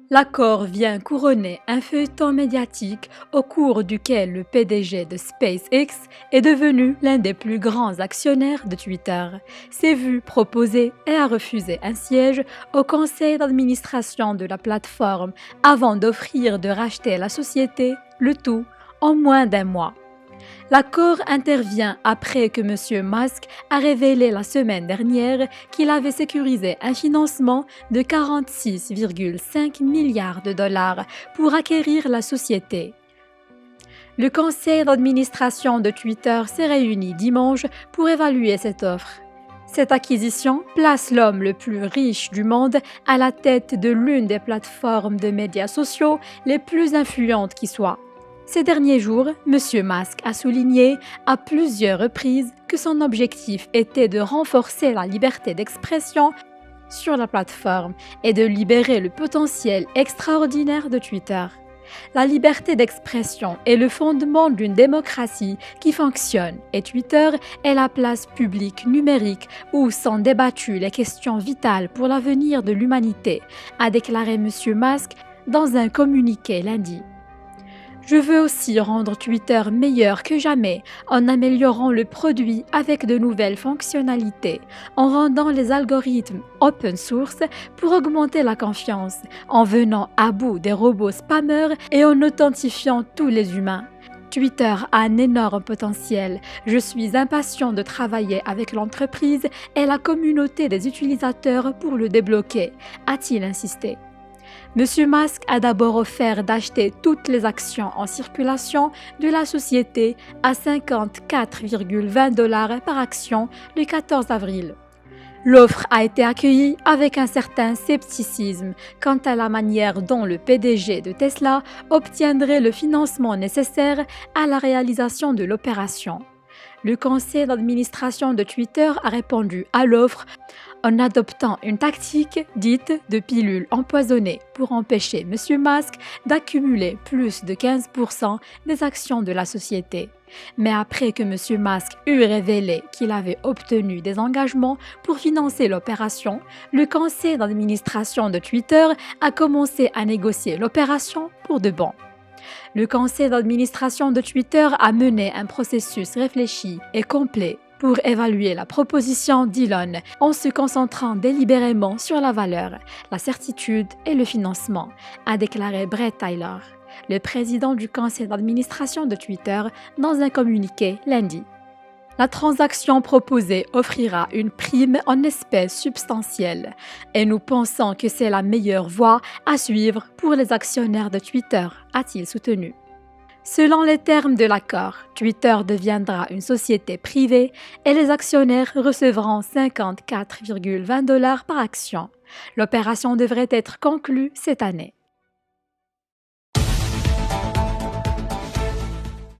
L'accord vient couronner un feuilleton médiatique au cours duquel le PDG de SpaceX est devenu l'un des plus grands actionnaires de Twitter, s'est vu proposer et a refusé un siège au conseil d'administration de la plateforme avant d'offrir de racheter la société, le tout en moins d'un mois. L'accord intervient après que M. Musk a révélé la semaine dernière qu'il avait sécurisé un financement de 46,5 milliards de dollars pour acquérir la société. Le conseil d'administration de Twitter s'est réuni dimanche pour évaluer cette offre. Cette acquisition place l'homme le plus riche du monde à la tête de l'une des plateformes de médias sociaux les plus influentes qui soient. Ces derniers jours, M. Musk a souligné à plusieurs reprises que son objectif était de renforcer la liberté d'expression sur la plateforme et de libérer le potentiel extraordinaire de Twitter. La liberté d'expression est le fondement d'une démocratie qui fonctionne et Twitter est la place publique numérique où sont débattues les questions vitales pour l'avenir de l'humanité, a déclaré M. Musk dans un communiqué lundi. Je veux aussi rendre Twitter meilleur que jamais en améliorant le produit avec de nouvelles fonctionnalités, en rendant les algorithmes open source pour augmenter la confiance, en venant à bout des robots spammers et en authentifiant tous les humains. Twitter a un énorme potentiel. Je suis impatient de travailler avec l'entreprise et la communauté des utilisateurs pour le débloquer, a-t-il insisté. M. Musk a d'abord offert d'acheter toutes les actions en circulation de la société à 54,20 dollars par action le 14 avril. L'offre a été accueillie avec un certain scepticisme quant à la manière dont le PDG de Tesla obtiendrait le financement nécessaire à la réalisation de l'opération. Le conseil d'administration de Twitter a répondu à l'offre en adoptant une tactique dite de pilule empoisonnée pour empêcher M. Musk d'accumuler plus de 15% des actions de la société. Mais après que M. Musk eut révélé qu'il avait obtenu des engagements pour financer l'opération, le conseil d'administration de Twitter a commencé à négocier l'opération pour de bon. Le conseil d'administration de Twitter a mené un processus réfléchi et complet pour évaluer la proposition d'Elon en se concentrant délibérément sur la valeur, la certitude et le financement, a déclaré Bret Taylor, le président du conseil d'administration de Twitter, dans un communiqué lundi. La transaction proposée offrira une prime en espèces substantielles et nous pensons que c'est la meilleure voie à suivre pour les actionnaires de Twitter, a-t-il soutenu. Selon les termes de l'accord, Twitter deviendra une société privée et les actionnaires recevront 54,20 dollars par action. L'opération devrait être conclue cette année.